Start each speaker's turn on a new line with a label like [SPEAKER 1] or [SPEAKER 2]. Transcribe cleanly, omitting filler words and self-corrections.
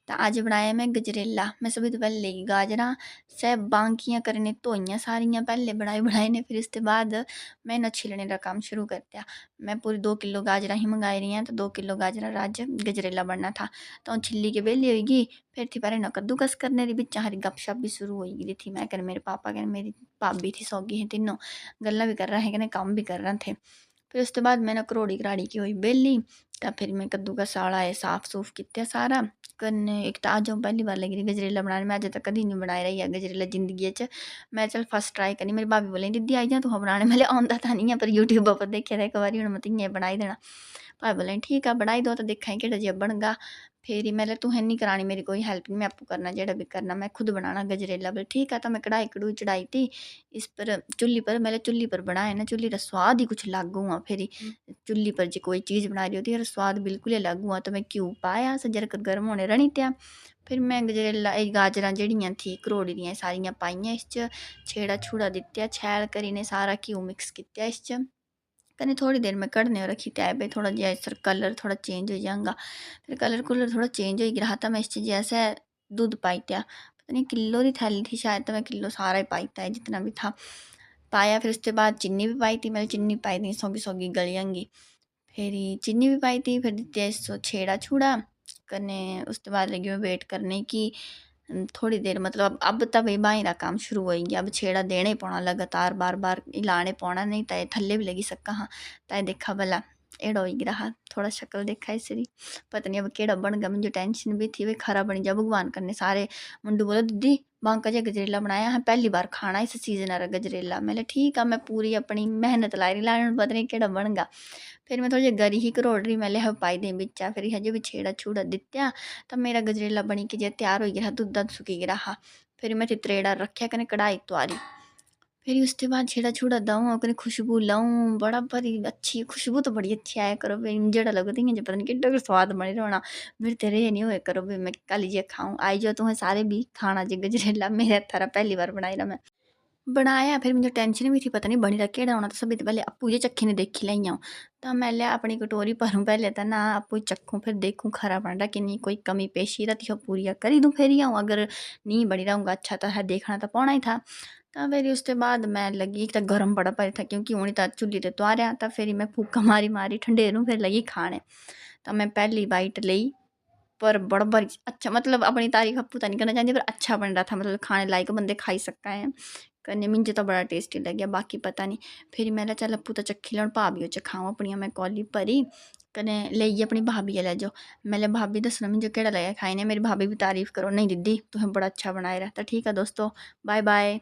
[SPEAKER 1] तो अज बनाया मैं गजरेला। मैं सब तो पहले लेगी गाजरा सै बांकियां करने धोइयां सारियां पहले बनाए ने। फिर उसके बाद मैं इन्हें छिलने का काम शुरू कर दिया। मैं पूरी 2 किलो गाजरा ही मंगाई रही हैं, तो 2 किलो गाजरा अज गजरेला बनना था। तो छिली के बेली होगी। फिर थी पर इन्हें कद्दूकस करने की बिच हरी गपशप भी शुरू हो गई थी। मैं कह मेरे पापा कह मेरी भाभी थी सौगी है, तीनों गल्ला भी कर रहे हैं, काम भी कर रहे थे। फिर उसके बाद मैंने करोड़ी कराड़ी की हुई बेली। तो फिर मैं कद्दूकस वाला है साफ सूफ किया सारा। कन्ने एक तो अज पहली बार लगी रही गजरेला बनाने। मैं अज तक कभी नहीं बनाया रही है गजरेला जिंदगी च। मैं चल फस्ट ट्राई करनी। मेरी भाभी बोली दीदी आई जा तू बनाने। मैं आता तो नहीं है, पर यूट्यूब पर देखे था एक बार हूँ मैं इं बनाई देना। भाभी बोले ठीक है बनाई दो, तो देखा कि जो बनगा। फिर ही मैं तू है नहीं करानी मेरी कोई हेल्प नहीं, मैं आपू करना जो भी करना, मैं खुद बनाना गजरेला। बोले ठीक है। तो मैं कढ़ाई कढ़ूई चढ़ाई थी इस पर चुल्ली पर। मैं चुल्ली पर बनाए ना, चुल्ली का स्वाद ही कुछ अलग हुआ। फिर चुल्ली पर जो कोई चीज़ बना रही होती है स्वाद बिल्कुल ही अलग हुआ। तो मैं घ्यू पाया सजर कर गर्म होने रनी त्या। फिर मैं गजरेला गाजर जड़ियाँ थी करोड़ी दियाँ सारियां पाइयां इस छेड़ा छूड़ा दित्या छैल करी ने सारा घ्यू मिक्स किया इस कने थोड़ी देर में कढ़ने रखी तय पे। थोड़ा जैसा कलर थोड़ा चेंज हो जाएगा। फिर कलर कुलर थोड़ा चेंज हो रहा था। मैं इस जैसे दूध पाई त्या, पता नहीं किलो की थैली थी शायद, तो मैं किलो सारा ही पाई था जितना भी था पाया। फिर उसके बाद चीनी भी पाई थी। मैंने चीनी पाई थी सौगी सौगी गलियांगी। फिर चीनी भी पाई थी। फिर दित्या सो छेड़ा छूड़ा कने। उसके बाद लगी मैं वेट करने की थोड़ी देर, मतलब अब तब बाई का काम शुरू हो गया। अब छेड़ा देना ही पौना लगातार बार बार हिलाने पौना, नहीं तो थल्ले भी लगी सका। हाँ तो देखा भला एड़ा हो रहा। थोड़ा शक्ल देखा इसरी, पता नहीं अब केड़ा बन गया। मुझे टेंशन भी थी वे खरा बन जा भगवान करने। सारे मुंडू बोलो दीदी बांका जो गजरेला बनाया है पहली बार खाना इस सीजन आ गजरेला। मैं ठीक है, मैं पूरी अपनी मेहनत लाई रही लाने, पता नहीं केड़ा बन गया। फिर मैं थोड़ी जी गरी ही करोड़ रही, मैं लिया पाई दें बिचा। फिर हजे भी छेड़ा छूड़ा दित्या। तो मेरा गजरेला बनी के जे तैयार हो गया, दुद्ध दध सुकी रहा। फिर मैं त्रेड़ा रखा कने कढ़ाई तुआरी। फिर उसके बाद छेड़ा छूड़ा दाऊँ कने खुशबू लाऊँ, बड़ा बड़ी अच्छी खुशबू तो बड़ी अच्छी आया करो भाई। जड़ा लगती है पता नहीं कि स्वाद बने रहना। मेरे तेरे नहीं होए करो भाई, मैं कल जे खाऊँ आई जाओ तुम्हें सारे भी खाना जे गजरेला मेरे थारा पहली बार बनाई रहा मैं बनाया। फिर मुझे टेंशन भी थी पता नहीं बनी रहा केड़ा होना। तो सभी तो पहले अप्पू जे चक्खे ने देखी लाई आऊँ। तो मैं लिया अपनी कटोरी भरूँ पहले तो ना अप्पू चखूँ, फिर देखूँ खरा बन रहा कि नहीं, कोई कमी पेशी रहती हो पूरी करी दूँ। फिर ही आऊँ अगर नहीं बनी रहूँगा अच्छा तो है देखना तो पाना ही था। तो फिर उसके बाद मैं लगी तो गर्म बड़ा पर था क्योंकि हूँ तो चुल्ली ते तो आ रहा था। फिर मैं फूका मारी मारी ठंडेरू फिर लगी खाने। तो मैं पहली बाइट ली पर बड़ा बारी अच्छा, मतलब अपनी तारीफ अप्पू तो नहीं करना चाहती पर अच्छा बन रहा था, मतलब खाने लायक बंदे खाई सकते हैं। कन्ने मिंजे तो बड़ा टेस्टी लग बाकी पता नहीं। फिर मैं चल अप्पू तो चखी लैन भाभी च खाऊँ अपनी। मैं कौली भरी कने लेइयै अपनी भाभी लै जाओ। मैं भाभी दसना मिंजो केड़ा लगा खाई ने। मेरी भाभी भी तारीफ करो नहीं दीदी तुहें बड़ा अच्छा बनाए रहा। तो ठीक है दोस्तों, बाय बाय।